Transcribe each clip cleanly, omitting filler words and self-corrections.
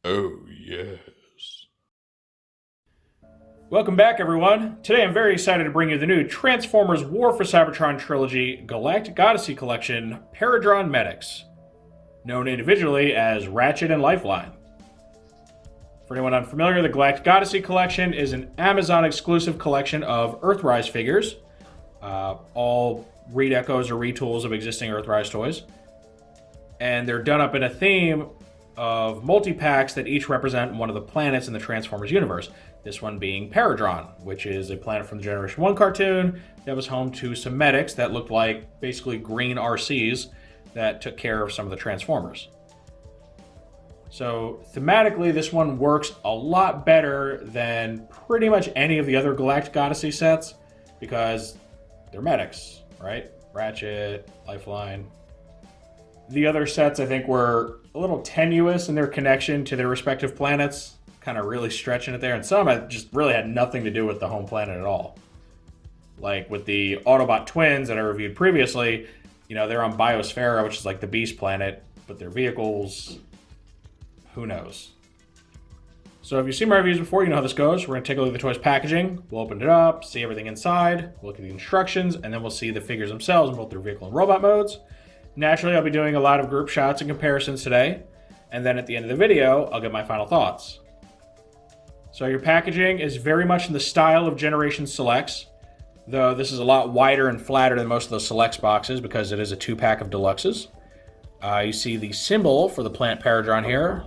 Oh, yes. Welcome back, everyone. Today I'm very excited to bring you the new Transformers War for Cybertron Trilogy Galactic Odyssey Collection Paradron Medics, known individually as Ratchet and Lifeline. For anyone unfamiliar, the Galactic Odyssey Collection is an Amazon-exclusive collection of Earthrise figures, all redecos or retools of existing Earthrise toys. And they're done up in a theme of multi-packs that each represent one of the planets in the Transformers universe. This one being Paradron, which is a planet from the Generation 1 cartoon that was home to some medics that looked like basically green RCs that took care of some of the Transformers. So thematically, this one works a lot better than pretty much any of the other Galactic Odyssey sets because they're medics, right? Ratchet, Lifeline. The other sets, I think, were a little tenuous in their connection to their respective planets, kind of really stretching it there. And some just really had nothing to do with the home planet at all. Like with the Autobot twins that I reviewed previously, they're on Biosphera, which is like the Beast planet, but their vehicles, who knows? So if you've seen my reviews before, you know how this goes. We're going to take a look at the toys packaging. We'll open it up, see everything inside, we'll look at the instructions, and then we'll see the figures themselves in both their vehicle and robot modes. Naturally, I'll be doing a lot of group shots and comparisons today, and then at the end of the video, I'll get my final thoughts. So your packaging is very much in the style of Generation Selects, though this is a lot wider and flatter than most of the Selects boxes because it is a 2-pack of Deluxes. You see the symbol for the plant Paradron here.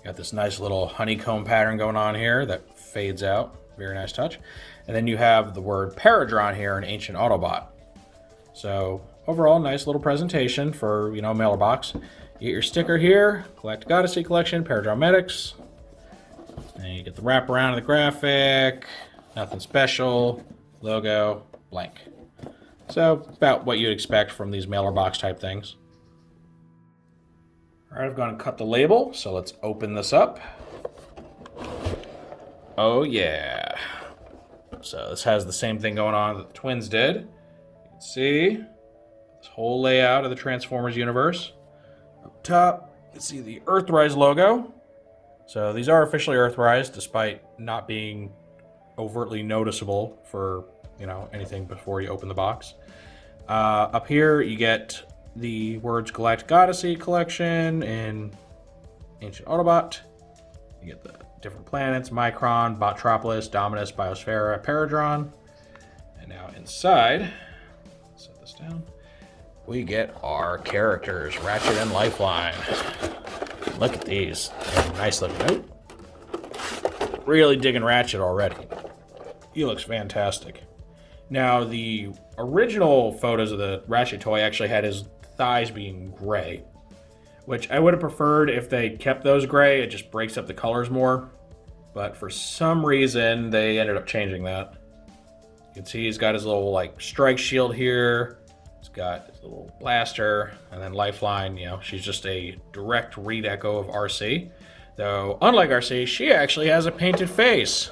Got this nice little honeycomb pattern going on here that fades out. Very nice touch. And then you have the word Paradron here in Ancient Autobot. So overall, nice little presentation for, mailer box. You get your sticker here, Galactic Odyssey Collection, Paradron Medics. And you get the wraparound of the graphic, nothing special, logo, blank. So about what you'd expect from these mailer box type things. All right, I've gone and cut the label, so let's open this up. Oh yeah. So this has the same thing going on that the twins did. You can see this whole layout of the Transformers universe. Up top, you can see the Earthrise logo. So these are officially Earthrise, despite not being overtly noticeable for, anything before you open the box. Up here, you get the words Galactic Odyssey Collection in Ancient Autobot. You get the different planets, Micron, Botropolis, Dominus, Biosphera, Paradron. And now inside, set this down, we get our characters, Ratchet and Lifeline. Look at these. Nice looking. Nope. Really digging Ratchet already. He looks fantastic. Now, the original photos of the Ratchet toy actually had his thighs being gray, which I would have preferred if they kept those gray. It just breaks up the colors more. But for some reason, they ended up changing that. You can see he's got his little strike shield here. He's got his little blaster, and then Lifeline, she's just a direct redeco of RC. Though, unlike RC, she actually has a painted face.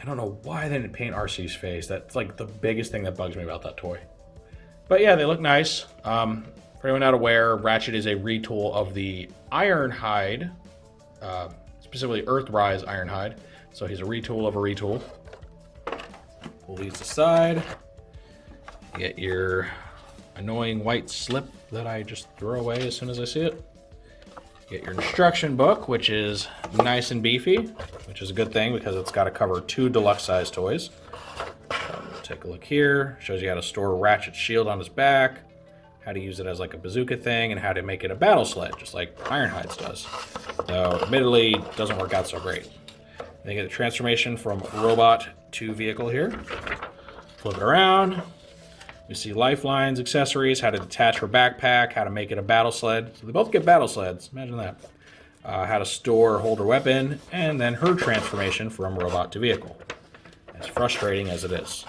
I don't know why they didn't paint RC's face. That's the biggest thing that bugs me about that toy. But yeah, they look nice. For anyone not aware, Ratchet is a retool of the Ironhide, specifically Earthrise Ironhide. So he's a retool of a retool. Pull these aside. Get your annoying white slip that I just throw away as soon as I see it. Get your instruction book, which is nice and beefy, which is a good thing because it's got to cover 2 deluxe size toys. Take a look here. Shows you how to store Ratchet's shield on his back, how to use it as a bazooka thing, and how to make it a battle sled, just like Ironhide's does. Though, admittedly, it doesn't work out so great. They get the transformation from robot to vehicle here. Flip it around. We see Lifeline's accessories, how to detach her backpack, how to make it a battle sled. So they both get battle sleds. Imagine that. How to store or hold her weapon, and then her transformation from robot to vehicle. As frustrating as it is.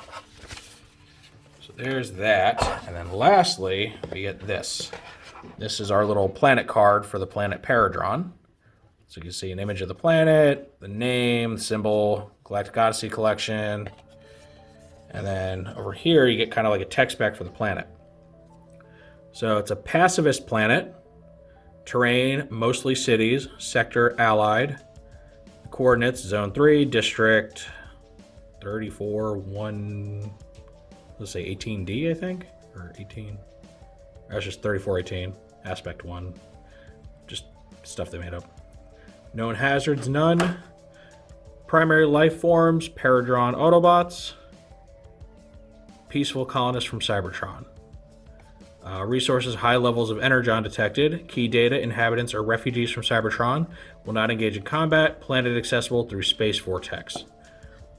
So there's that. And then lastly, we get this. This is our little planet card for the planet Paradron. So you can see an image of the planet, the name, the symbol, Galactic Odyssey Collection. And then over here, you get kind of like a tech spec for the planet. So it's a pacifist planet. Terrain, mostly cities. Sector, Allied. Coordinates, Zone 3, District 34, 1... Let's say 18D, I think? Or 18? That's just 3418. Aspect 1. Just stuff they made up. Known hazards, none. Primary life forms, Paradron Autobots. Peaceful colonists from Seibertron. Resources, high levels of energon detected. Key data, inhabitants or refugees from Seibertron. Will not engage in combat. Planet accessible through space vortex.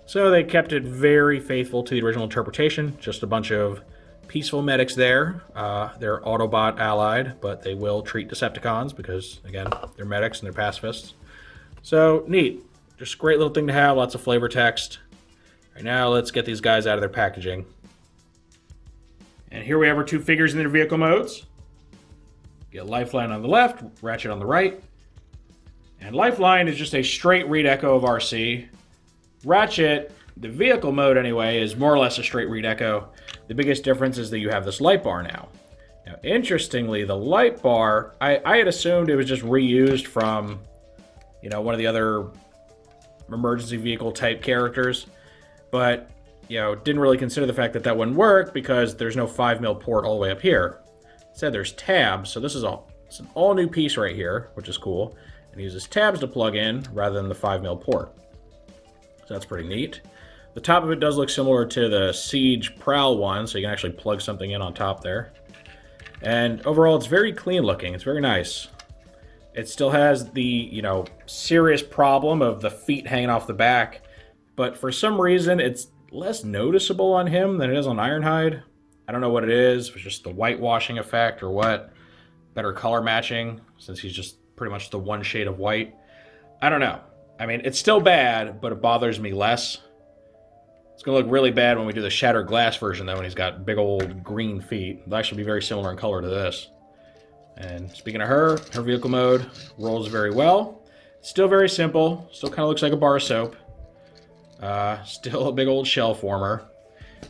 So they kept it very faithful to the original interpretation. Just a bunch of peaceful medics there. They're Autobot allied, but they will treat Decepticons because, again, they're medics and they're pacifists. So, neat. Just a great little thing to have. Lots of flavor text. Right now, let's get these guys out of their packaging. And here we have our two figures in their vehicle modes. Get Lifeline on the left, Ratchet on the right. And Lifeline is just a straight read echo of RC. Ratchet, the vehicle mode anyway, is more or less a straight read echo. The biggest difference is that you have this light bar now. Now, interestingly, the light bar, I had assumed it was just reused from, one of the other emergency vehicle type characters. But didn't really consider the fact that that wouldn't work because there's no 5mm port all the way up here. Instead, there's tabs, so this is it's an all new piece right here, which is cool. And it uses tabs to plug in rather than the 5mm port. So that's pretty neat. The top of it does look similar to the Siege Prowl one, so you can actually plug something in on top there. And overall, it's very clean looking. It's very nice. It still has the, serious problem of the feet hanging off the back, but for some reason, it's less noticeable on him than it is on Ironhide. I don't know what it is, if it's just the whitewashing effect or what. Better color matching, since he's just pretty much the one shade of white. I don't know. I mean, it's still bad, but it bothers me less. It's going to look really bad when we do the Shattered Glass version, though, and he's got big old green feet. It'll actually be very similar in color to this. And speaking of her vehicle mode rolls very well. Still very simple. Still kind of looks like a bar of soap. Still a big old shell former.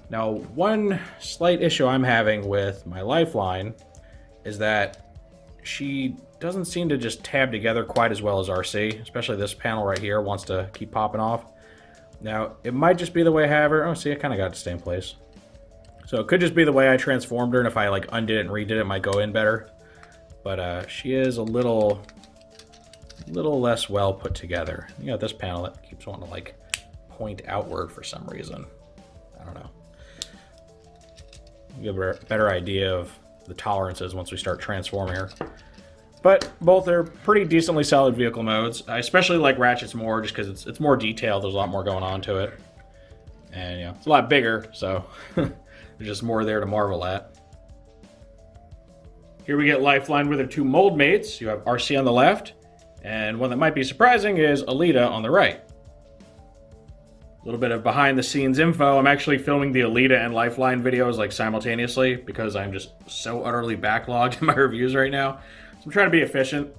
Now, one slight issue I'm having with my Lifeline is that she doesn't seem to just tab together quite as well as RC, especially this panel right here wants to keep popping off. Now, it might just be the way I have her. Oh, see, I kind of got it to stay in place. So it could just be the way I transformed her, and if I undid it and redid it, it might go in better. But she is a little less well put together. This panel that keeps wanting to point outward for some reason. I don't know. You get a better idea of the tolerances once we start transforming her. But both are pretty decently solid vehicle modes. I especially like Ratchet's more just because it's more detailed. There's a lot more going on to it. And it's a lot bigger, so there's just more there to marvel at. Here we get Lifeline with her two mold mates. You have RC on the left, and one that might be surprising is Alita on the right. A little bit of behind-the-scenes info. I'm actually filming the Alita and Lifeline videos simultaneously because I'm just so utterly backlogged in my reviews right now. So I'm trying to be efficient.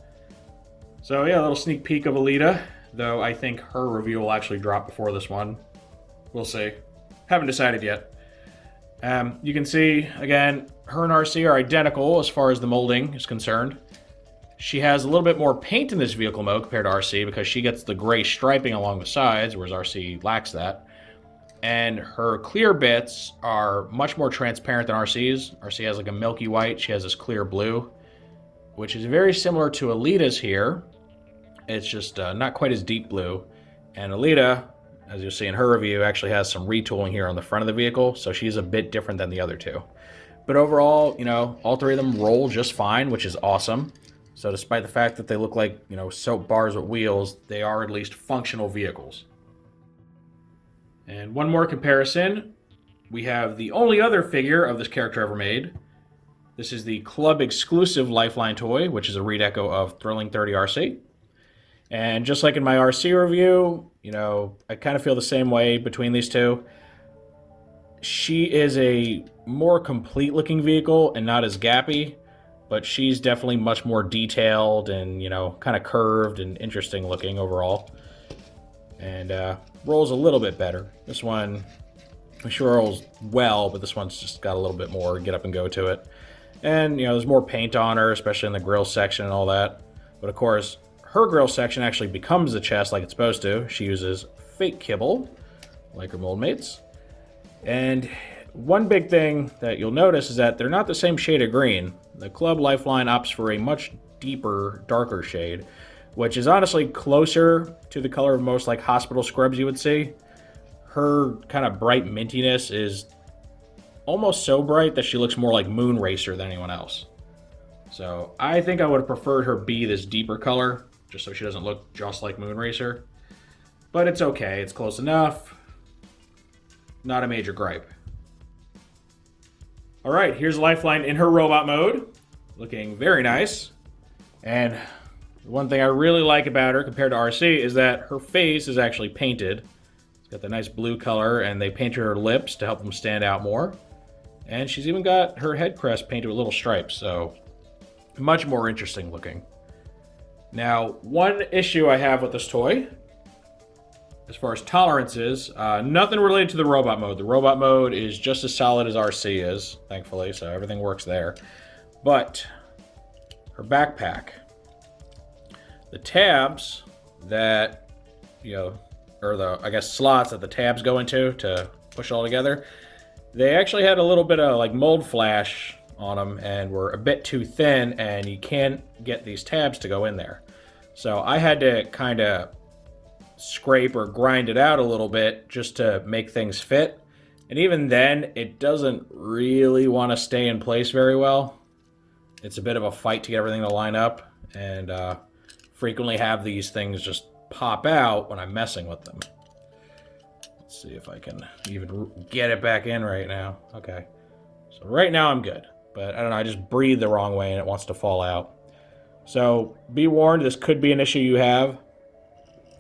So yeah, a little sneak peek of Alita, though I think her review will actually drop before this one. We'll see. Haven't decided yet. You can see, again, her and RC are identical as far as the molding is concerned. She has a little bit more paint in this vehicle mode compared to RC because she gets the gray striping along the sides, whereas RC lacks that. And her clear bits are much more transparent than RC's. RC has a milky white, she has this clear blue, which is very similar to Alita's here. It's just not quite as deep blue. And Alita, as you'll see in her review, actually has some retooling here on the front of the vehicle, so she's a bit different than the other two. But overall, all three of them roll just fine, which is awesome. So despite the fact that they look like, soap bars with wheels, they are at least functional vehicles. And one more comparison. We have the only other figure of this character ever made. This is the club exclusive Lifeline toy, which is a read echo of Thrilling 30 RC. And just like in my RC review, I kind of feel the same way between these two. She is a more complete looking vehicle and not as gappy, but she's definitely much more detailed and, kind of curved and interesting looking overall. And rolls a little bit better. This one, I'm sure rolls well, but this one's just got a little bit more get up and go to it. And, there's more paint on her, especially in the grill section and all that. But of course, her grill section actually becomes the chest like it's supposed to. She uses fake kibble, like her mold mates. And one big thing that you'll notice is that they're not the same shade of green. The Club Lifeline opts for a much deeper, darker shade, which is honestly closer to the color of most like hospital scrubs you would see. Her kind of bright mintiness is almost so bright that she looks more like Moon Racer than anyone else. So I think I would have preferred her be this deeper color, just so she doesn't look just like Moon Racer. But it's okay, it's close enough. Not a major gripe. Alright, here's Lifeline in her robot mode. Looking very nice. And one thing I really like about her compared to RC is that her face is actually painted. It's got the nice blue color, and they painted her lips to help them stand out more. And she's even got her head crest painted with little stripes, so much more interesting looking. Now, one issue I have with this toy, as far as tolerances, nothing related to the robot mode. The robot mode is just as solid as RC is, thankfully, so everything works there. But her backpack, the tabs that, or the, I guess, slots that the tabs go into to push it all together, they actually had a little bit of like mold flash on them and were a bit too thin, and you can't get these tabs to go in there. So I had to kind of scrape or grind it out a little bit just to make things fit. And even then, it doesn't really want to stay in place very well. It's a bit of a fight to get everything to line up, and frequently have these things just pop out when I'm messing with them. Let's see if I can even get it back in right now. Okay. So right now I'm good. But I don't know, I just breathed the wrong way and it wants to fall out. So be warned, this could be an issue you have.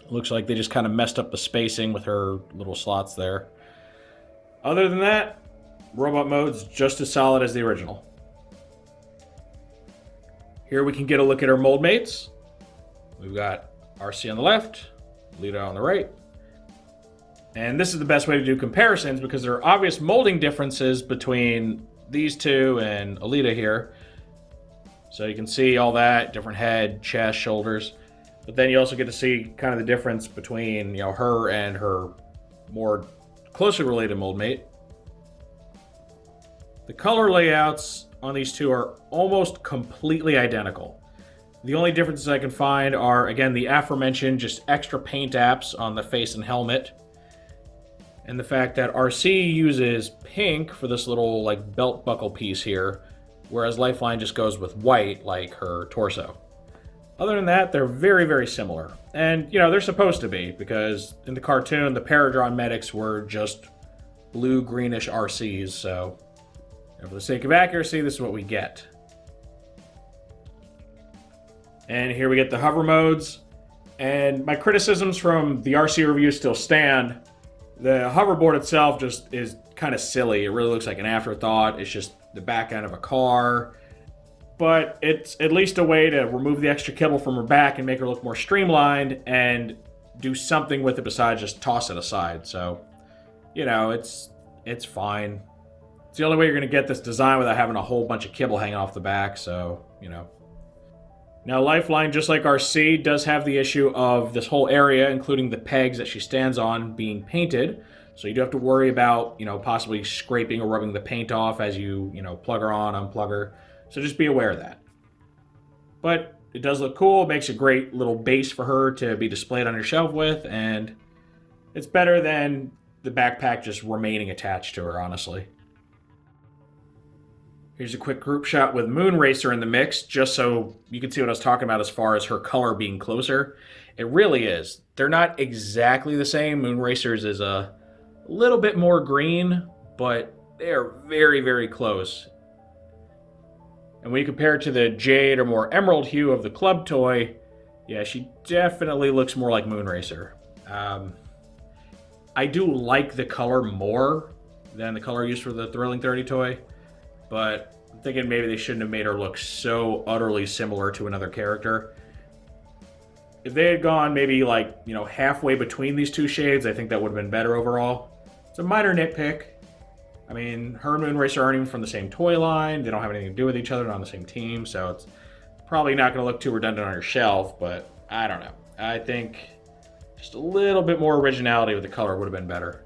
Looks like they just kind of messed up the spacing with her little slots there. Other than that, robot mode's just as solid as the original. Here we can get a look at her mold mates. We've got RC on the left, Lita on the right. And this is the best way to do comparisons because there are obvious molding differences between these two and Alita here. So you can see all that, different head, chest, shoulders. But then you also get to see kind of the difference between, her and her more closely related mold mate. The color layouts on these two are almost completely identical. The only differences I can find are, again, the aforementioned just extra paint apps on the face and helmet, and the fact that RC uses pink for this little like belt buckle piece here, whereas Lifeline just goes with white like her torso. Other than that, they're very, very similar. And, they're supposed to be, because in the cartoon, the Paradron medics were just blue-greenish RCs, so for the sake of accuracy, this is what we get. And here we get the hover modes. And my criticisms from the RC review still stand. The hoverboard itself just is kind of silly. It really looks like an afterthought. It's just the back end of a car. But it's at least a way to remove the extra kibble from her back and make her look more streamlined and do something with it besides just toss it aside. So, it's fine. It's the only way you're going to get this design without having a whole bunch of kibble hanging off the back, so, Now, Lifeline, just like RC, does have the issue of this whole area, including the pegs that she stands on, being painted. So you do have to worry about, possibly scraping or rubbing the paint off as you, plug her on, unplug her. So just be aware of that. But it does look cool. It makes a great little base for her to be displayed on your shelf with, and it's better than the backpack just remaining attached to her, honestly. Here's a quick group shot with Moon Racer in the mix, just so you can see what I was talking about as far as her color being closer. It really is. They're not exactly the same. Moon Racer's is a little bit more green, but they are very, very close. And when you compare it to the jade or more emerald hue of the club toy, yeah, she definitely looks more like Moon Racer. I do like the color more than the color used for the Thrilling 30 toy, but I'm thinking maybe they shouldn't have made her look so utterly similar to another character. If they had gone maybe like, halfway between these two shades, I think that would have been better overall. It's a minor nitpick. I mean, her and Moonracer aren't even from the same toy line. They don't have anything to do with each other. They're on the same team, so it's probably not going to look too redundant on your shelf, but I don't know. I think just a little bit more originality with the color would have been better.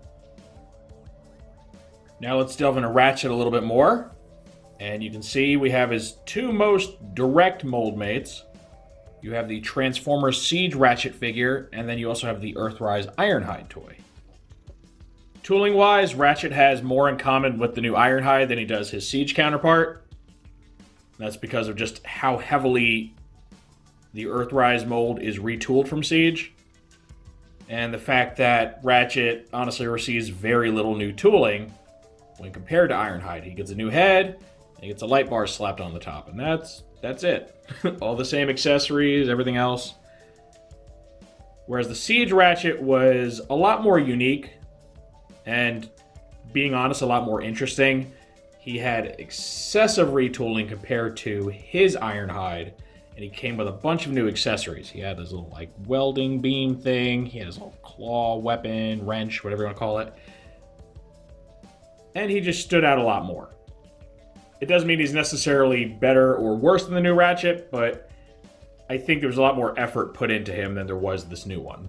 Now let's delve into Ratchet a little bit more. And you can see we have his two most direct mold mates. You have the Transformers Siege Ratchet figure, and then you also have the Earthrise Ironhide toy. Tooling-wise, Ratchet has more in common with the new Ironhide than he does his Siege counterpart. That's because of just how heavily the Earthrise mold is retooled from Siege. And the fact that Ratchet honestly receives very little new tooling when compared to Ironhide. He gets a new head, and he gets a light bar slapped on the top, and that's it. All the same accessories, everything else. Whereas the Siege Ratchet was a lot more unique, and being honest, a lot more interesting. He had excessive retooling compared to his Ironhide, and he came with a bunch of new accessories. He had his little like welding beam thing, he had his little claw weapon, wrench, whatever you want to call it. And he just stood out a lot more. It doesn't mean he's necessarily better or worse than the new Ratchet, but I think there was a lot more effort put into him than there was this new one.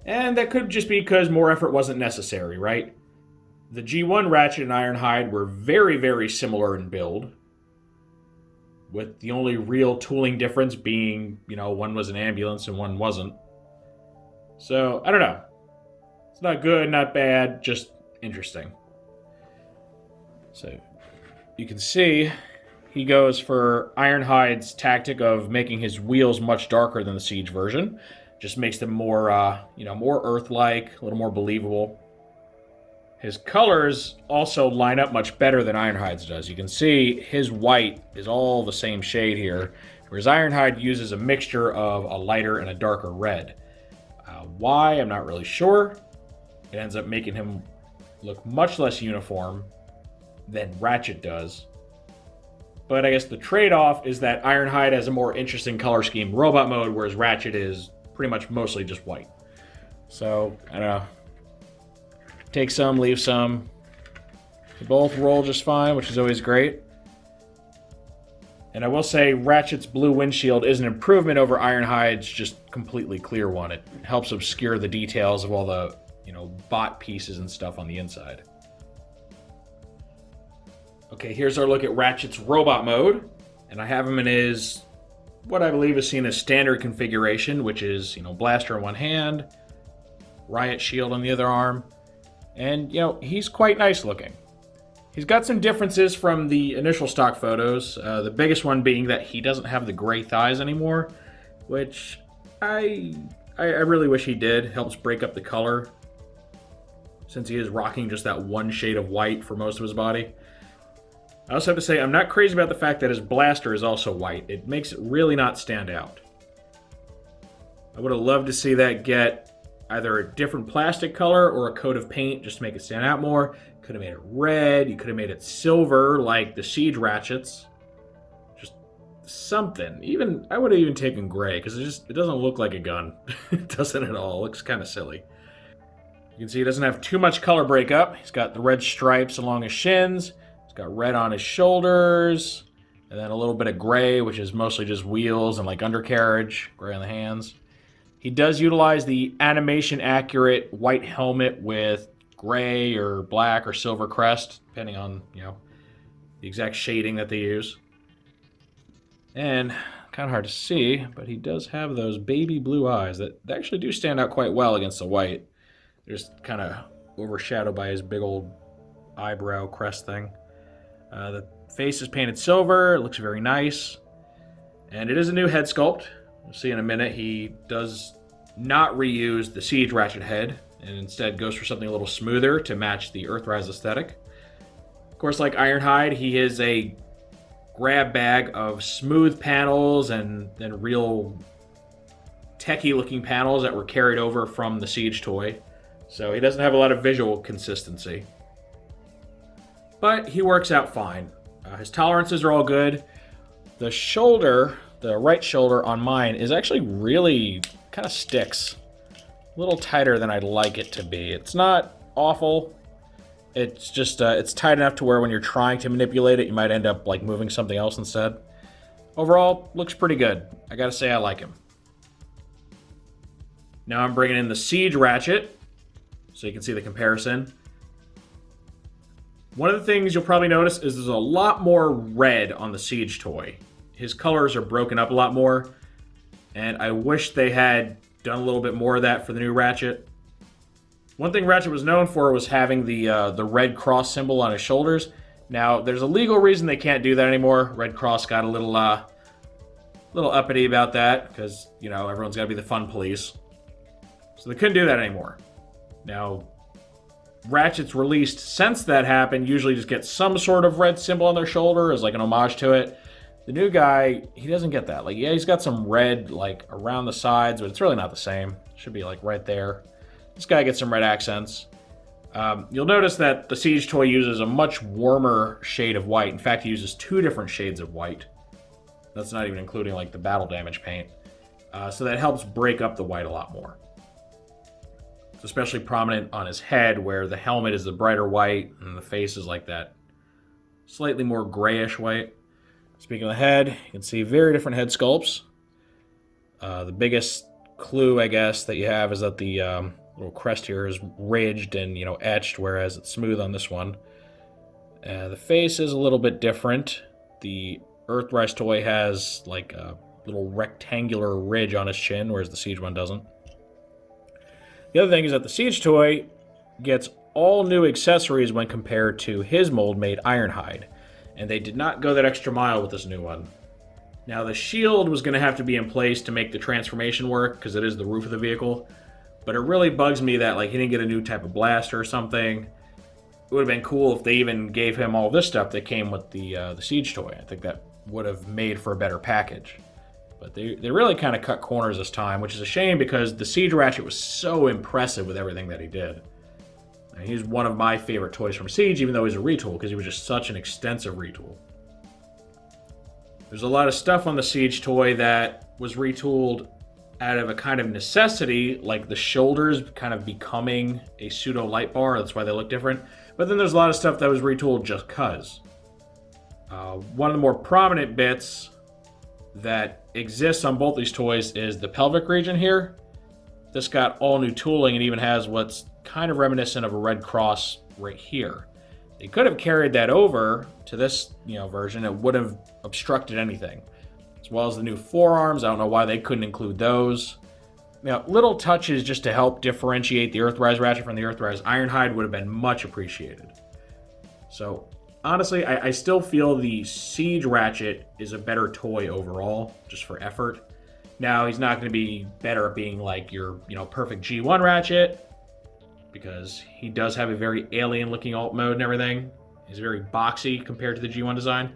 And that could just be because more effort wasn't necessary, right? The G1 Ratchet and Ironhide were very, very similar in build, with the only real tooling difference being, one was an ambulance and one wasn't. So, I don't know. It's not good, not bad, just interesting. So, you can see he goes for Ironhide's tactic of making his wheels much darker than the Siege version. Just makes them more, more Earth-like, a little more believable. His colors also line up much better than Ironhide's does. You can see his white is all the same shade here, whereas Ironhide uses a mixture of a lighter and a darker red. Why? I'm not really sure. It ends up making him look much less uniform than Ratchet does. But I guess the trade-off is that Ironhide has a more interesting color scheme robot mode, whereas Ratchet is pretty much mostly just white. So, I don't know. Take some, leave some. They both roll just fine, which is always great. And I will say Ratchet's blue windshield is an improvement over Ironhide's just completely clear one. It helps obscure the details of all the, bot pieces and stuff on the inside. Okay, here's our look at Ratchet's robot mode. And I have him in his, what I believe is seen as standard configuration, which is, blaster in one hand, riot shield on the other arm. And, he's quite nice looking. He's got some differences from the initial stock photos. The biggest one being that he doesn't have the gray thighs anymore, which I really wish he did. Helps break up the color, since he is rocking just that one shade of white for most of his body. I also have to say, I'm not crazy about the fact that his blaster is also white. It makes it really not stand out. I would have loved to see that get either a different plastic color or a coat of paint just to make it stand out more. Could have made it red. You could have made it silver like the Siege Ratchets. Just something. I would have even taken gray because it doesn't look like a gun. It doesn't at all. It looks kind of silly. You can see he doesn't have too much color breakup. He's got the red stripes along his shins. He's got red on his shoulders. And then a little bit of gray, which is mostly just wheels and like undercarriage. Gray on the hands. He does utilize the animation-accurate white helmet with gray or black or silver crest, depending on, the exact shading that they use. And kind of hard to see, but he does have those baby blue eyes that actually do stand out quite well against the white. They're just kind of overshadowed by his big old eyebrow crest thing. The face is painted silver. It looks very nice. And it is a new head sculpt. We'll see in a minute. He does not reuse the Siege Ratchet head and instead goes for something a little smoother to match the Earthrise aesthetic. Of course, like Ironhide, he is a grab bag of smooth panels and then real techie looking panels that were carried over from the Siege toy. So he doesn't have a lot of visual consistency. But he works out fine. His tolerances are all good. The shoulder, the right shoulder on mine, is actually really kind of sticks. A little tighter than I'd like it to be. It's not awful. It's just, it's tight enough to where when you're trying to manipulate it, you might end up like moving something else instead. Overall, looks pretty good. I gotta say I like him. Now I'm bringing in the Siege Ratchet, so you can see the comparison. One of the things you'll probably notice is there's a lot more red on the Siege toy. His colors are broken up a lot more, and I wish they had done a little bit more of that for the new Ratchet. One thing Ratchet was known for was having the red cross symbol on his shoulders. Now, there's a legal reason they can't do that anymore. Red Cross got a little uppity about that, because, you know, everyone's got to be the fun police. So they couldn't do that anymore. Now, Ratchets released since that happened usually just get some sort of red symbol on their shoulder as like an homage to it. The new guy, he doesn't get that. Like, yeah, he's got some red like around the sides, but it's really not the same. It should be like right there. This guy gets some red accents. You'll notice that the Siege toy uses a much warmer shade of white. In fact, he uses 2 different shades of white. That's not even including like the battle damage paint. So that helps break up the white a lot more. It's especially prominent on his head, where the helmet is the brighter white and the face is like that slightly more grayish white. Speaking of the head, you can see very different head sculpts. The biggest clue, I guess, that you have is that the little crest here is ridged and, you know, etched, whereas it's smooth on this one. The face is a little bit different. The Earthrise toy has like a little rectangular ridge on his chin, whereas the Siege one doesn't. The other thing is that the Siege toy gets all new accessories when compared to his mold-made Ironhide, and they did not go that extra mile with this new one. Now, the shield was going to have to be in place to make the transformation work, because it is the roof of the vehicle, but it really bugs me that like he didn't get a new type of blaster or something. It would have been cool if they even gave him all this stuff that came with the Siege toy. I think that would have made for a better package. But they really kind of cut corners this time, which is a shame because the Siege Ratchet was so impressive with everything that he did. And he's one of my favorite toys from Siege, even though he's a retool, because he was just such an extensive retool. There's a lot of stuff on the Siege toy that was retooled out of a kind of necessity, like the shoulders kind of becoming a pseudo light bar. That's why they look different. But then there's a lot of stuff that was retooled just cuz. One of the more prominent bits that exists on both these toys is the pelvic region here. This got all new tooling and even has what's kind of reminiscent of a red cross right here. They could have carried that over to this, version. It would have obstructed anything. As well as the new forearms. I don't know why they couldn't include those. Little touches just to help differentiate the Earthrise Ratchet from the Earthrise Ironhide would have been much appreciated. So, honestly, I still feel the Siege Ratchet is a better toy overall, just for effort. Now, he's not going to be better at being like your, perfect G1 Ratchet, because he does have a very alien-looking alt mode and everything. He's very boxy compared to the G1 design.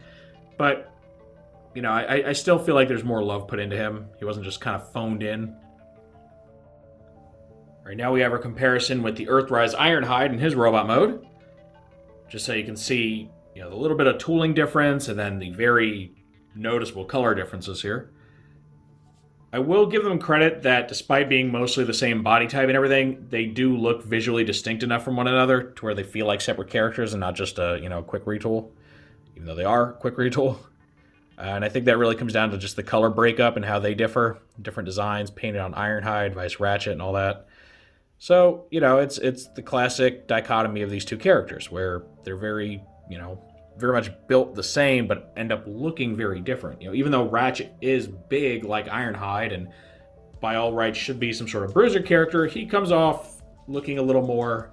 But, I still feel like there's more love put into him. He wasn't just kind of phoned in. All right, now we have our comparison with the Earthrise Ironhide in his robot mode. Just so you can see, the little bit of tooling difference and then the very noticeable color differences here. I will give them credit that despite being mostly the same body type and everything, they do look visually distinct enough from one another to where they feel like separate characters and not just a, quick retool, even though they are a quick retool. And I think that really comes down to just the color breakup and how they differ. Different designs painted on Ironhide, vice Ratchet, and all that. So, it's the classic dichotomy of these two characters where they're very, very much built the same, but end up looking very different. Even though Ratchet is big like Ironhide and by all rights should be some sort of bruiser character, he comes off looking a little more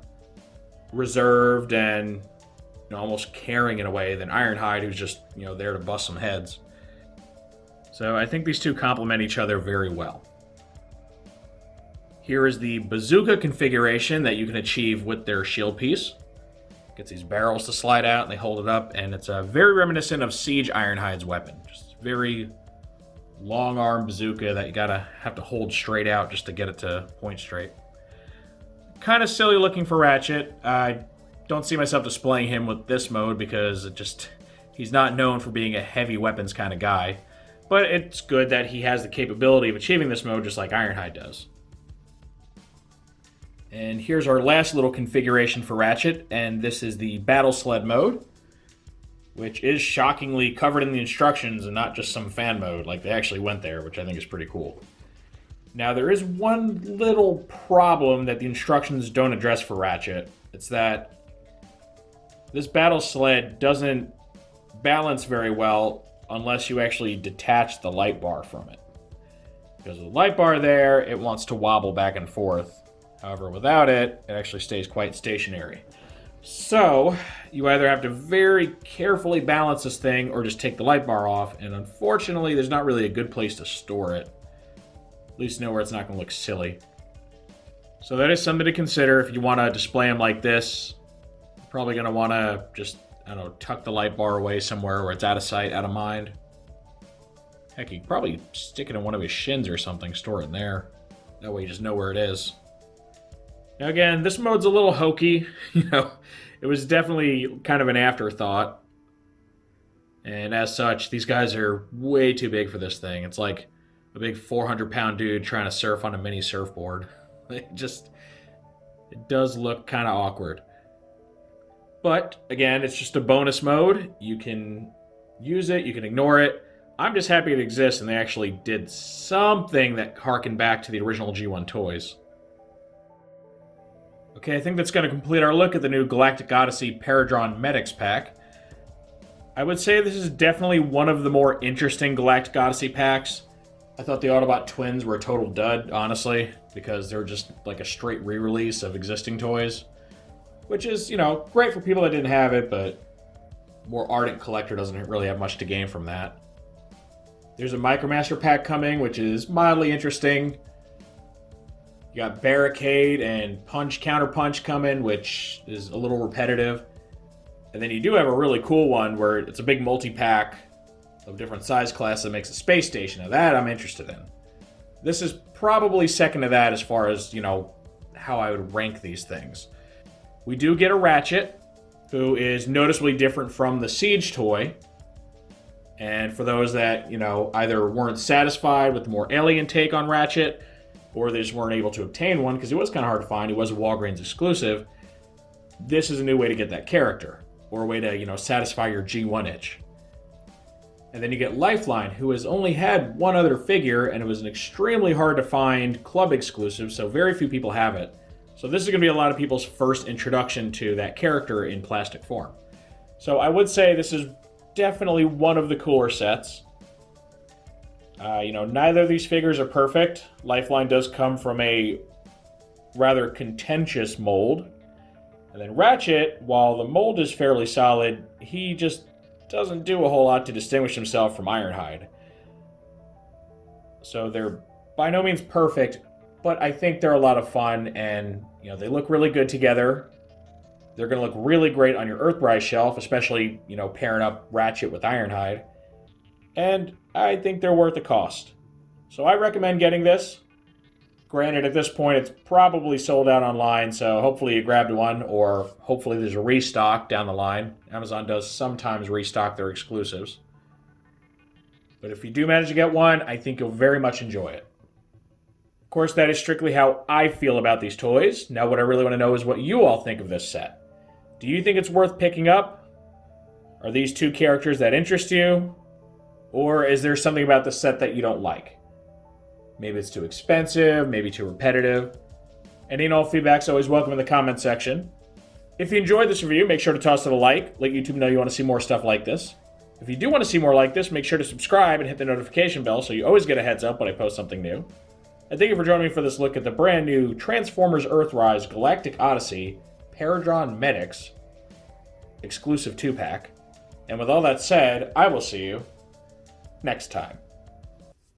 reserved and almost caring in a way than Ironhide, who's just, there to bust some heads. So I think these two complement each other very well. Here is the Bazooka configuration that you can achieve with their shield piece. Gets these barrels to slide out and they hold it up, and it's very reminiscent of Siege Ironhide's weapon. Just very long arm bazooka that you have to hold straight out just to get it to point straight. Kind of silly looking for Ratchet. I don't see myself displaying him with this mode because he's not known for being a heavy weapons kind of guy. But it's good that he has the capability of achieving this mode just like Ironhide does. And here's our last little configuration for Ratchet, and this is the Battle Sled mode, which is shockingly covered in the instructions and not just some fan mode. Like, they actually went there, which I think is pretty cool. Now, there is one little problem that the instructions don't address for Ratchet. It's that this Battle Sled doesn't balance very well unless you actually detach the light bar from it. Because with the light bar there, it wants to wobble back and forth. However, without it, it actually stays quite stationary. So, you either have to very carefully balance this thing or just take the light bar off, and unfortunately, there's not really a good place to store it. At least know where it's not going to look silly. So that is something to consider if you want to display them like this. You're probably going to want to just, I don't know, tuck the light bar away somewhere where it's out of sight, out of mind. Heck, you could probably stick it in one of his shins or something, store it in there. That way you just know where it is. Now again, this mode's a little hokey. It was definitely kind of an afterthought. And as such, these guys are way too big for this thing. It's like a big 400-pound dude trying to surf on a mini surfboard. It does look kind of awkward. But again, it's just a bonus mode. You can use it, you can ignore it. I'm just happy it exists and they actually did something that harkened back to the original G1 toys. Okay, I think that's going to complete our look at the new Galactic Odyssey Paradron Medics pack. I would say this is definitely one of the more interesting Galactic Odyssey packs. I thought the Autobot twins were a total dud, honestly, because they're just like a straight re-release of existing toys. Which is, great for people that didn't have it, but more ardent collector doesn't really have much to gain from that. There's a Micromaster pack coming, which is mildly interesting. You got Barricade and Punch Counterpunch coming, which is a little repetitive. And then you do have a really cool one where it's a big multi-pack of different size classes that makes a space station. Now that I'm interested in. This is probably second to that as far as, how I would rank these things. We do get a Ratchet, who is noticeably different from the Siege toy. And for those that, either weren't satisfied with the more alien take on Ratchet, or they just weren't able to obtain one, because it was kind of hard to find, it was a Walgreens exclusive, this is a new way to get that character, or a way to, satisfy your G1 itch. And then you get Lifeline, who has only had one other figure, and it was an extremely hard to find club exclusive, so very few people have it. So this is going to be a lot of people's first introduction to that character in plastic form. So I would say this is definitely one of the cooler sets. Neither of these figures are perfect. Lifeline does come from a rather contentious mold. And then Ratchet, while the mold is fairly solid, he just doesn't do a whole lot to distinguish himself from Ironhide. So they're by no means perfect, but I think they're a lot of fun, and they look really good together. They're going to look really great on your Earthrise shelf, especially, pairing up Ratchet with Ironhide. And I think they're worth the cost. So I recommend getting this. Granted, at this point, it's probably sold out online, so hopefully you grabbed one, or hopefully there's a restock down the line. Amazon does sometimes restock their exclusives. But if you do manage to get one, I think you'll very much enjoy it. Of course, that is strictly how I feel about these toys. Now what I really want to know is what you all think of this set. Do you think it's worth picking up? Are these two characters that interest you? Or is there something about the set that you don't like? Maybe it's too expensive, maybe too repetitive. Any and all feedback's always welcome in the comment section. If you enjoyed this review, make sure to toss it a like. Let YouTube know you want to see more stuff like this. If you do want to see more like this, make sure to subscribe and hit the notification bell so you always get a heads up when I post something new. And thank you for joining me for this look at the brand new Transformers Earthrise Galactic Odyssey Paradron Medics exclusive 2-pack. And with all that said, I will see you next time.